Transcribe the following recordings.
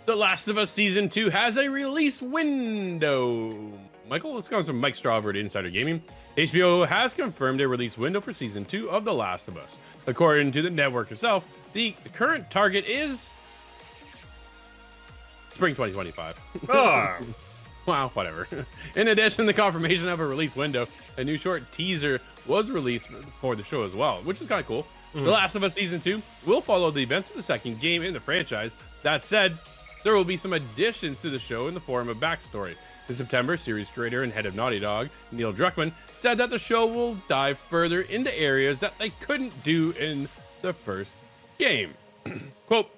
The Last of Us Season 2 has a release window. Michael, let's go from Mike Straw over to Insider Gaming. HBO has confirmed a release window for Season 2 of The Last of Us. According to the network itself, the current target is spring 2025. Oh. Wow, whatever. In addition, the confirmation of a release window, a new short teaser was released for the show as well, which is kind of cool. The Last of Us Season 2 will follow the events of the second game in the franchise. That said, there will be some additions to the show in the form of backstory. In September, series creator and head of Naughty Dog, Neil Druckmann, said that the show will dive further into areas that they couldn't do in the first game. Quote,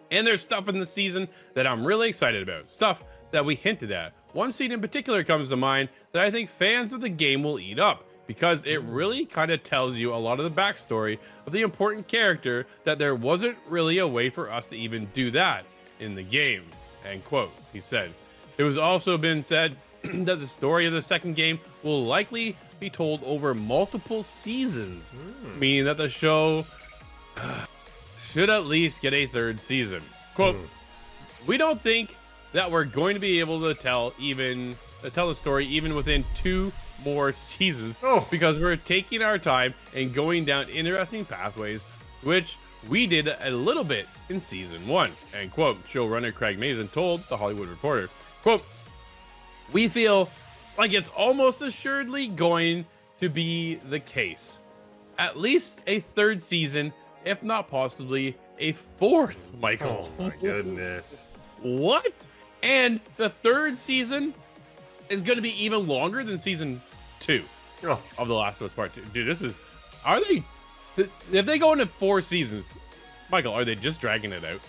and there's stuff in the season that I'm really excited about. Stuff that we hinted at. One scene in particular comes to mind that I think fans of the game will eat up, because it really kind of tells you a lot of the backstory of the important character that there wasn't really a way for us to even do that in the game. End quote, he said. It was also been said that the story of the second game will likely be told over multiple seasons, meaning that the show should at least get a third season. Quote, we don't think that we're going to be able to tell the story even within 2 more seasons, because we're taking our time and going down interesting pathways, which we did a little bit in season 1. End quote. Showrunner Craig Mazin told The Hollywood Reporter. Quote, we feel like it's almost assuredly going to be the case. At least a third season, if not possibly a fourth, Michael. Oh my goodness. What? And the third season is going to be even longer than season 2 of The Last of Us Part 2. Dude, if they go into 4 seasons, Michael, are they just dragging it out?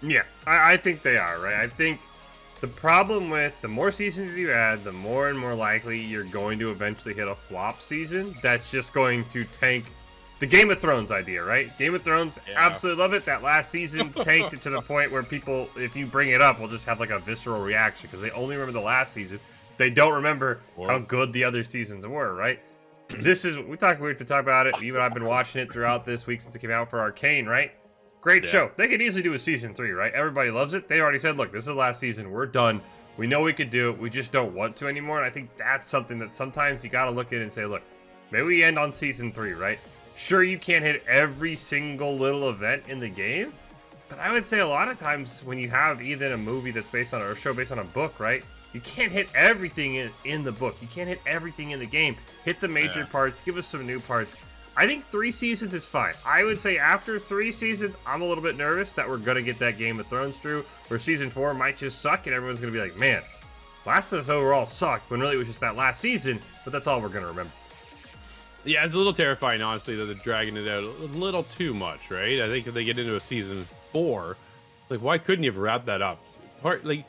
Yeah, I think they are, right? I think the problem with the more seasons you add, the more and more likely you're going to eventually hit a flop season that's just going to tank the Game of Thrones idea, right? Game of Thrones, absolutely love it. That last season tanked it to the point where people, if you bring it up, will just have like a visceral reaction because they only remember the last season. They don't remember how good the other seasons were, right? This is, we have to talk about it. Even I've been watching it throughout this week since it came out for Arcane, right? Great show. They could easily do a season 3, right? Everybody loves it. They already said, look, this is the last season. We're done. We know we could do it. We just don't want to anymore. And I think that's something that sometimes you got to look at and say, look, maybe we end on season 3, right? Sure, you can't hit every single little event in the game, but I would say a lot of times when you have either a movie that's based on, or a show based on a book, right? You can't hit everything in the book. You can't hit everything in the game. Hit the major parts. Give us some new parts. I think 3 seasons is fine. I would say after 3 seasons, I'm a little bit nervous that we're going to get that Game of Thrones through, where season 4 might just suck and everyone's going to be like, man, Last of Us overall sucked, when really it was just that last season, but that's all we're going to remember. Yeah, it's a little terrifying, honestly, that they're dragging it out a little too much, right? I think if they get into a season 4, like, why couldn't you have wrapped that up? If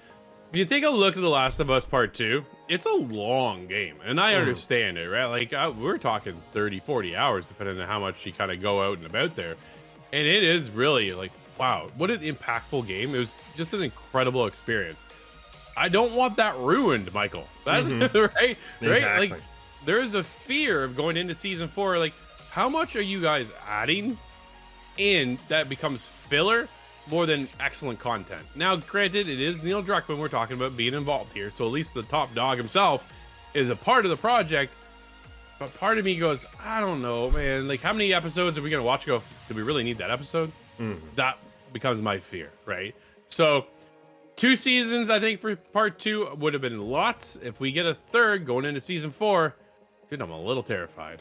you take a look at The Last of Us Part 2, it's a long game, and I understand it, right? Like, we're talking 30, 40 hours, depending on how much you kind of go out and about there. And it is really, like, wow, what an impactful game. It was just an incredible experience. I don't want that ruined, Michael. That's right? Exactly. Like, there is a fear of going into season 4. Like, how much are you guys adding in that becomes filler more than excellent content? Now, granted, it is Neil Druckmann we're talking about being involved here, so at least the top dog himself is a part of the project. But part of me goes, I don't know, man. Like, how many episodes are we going to watch go, do we really need that episode? That becomes my fear, right? So 2 seasons, I think, for part 2 would have been lots. If we get a third going into season 4, dude, I'm a little terrified.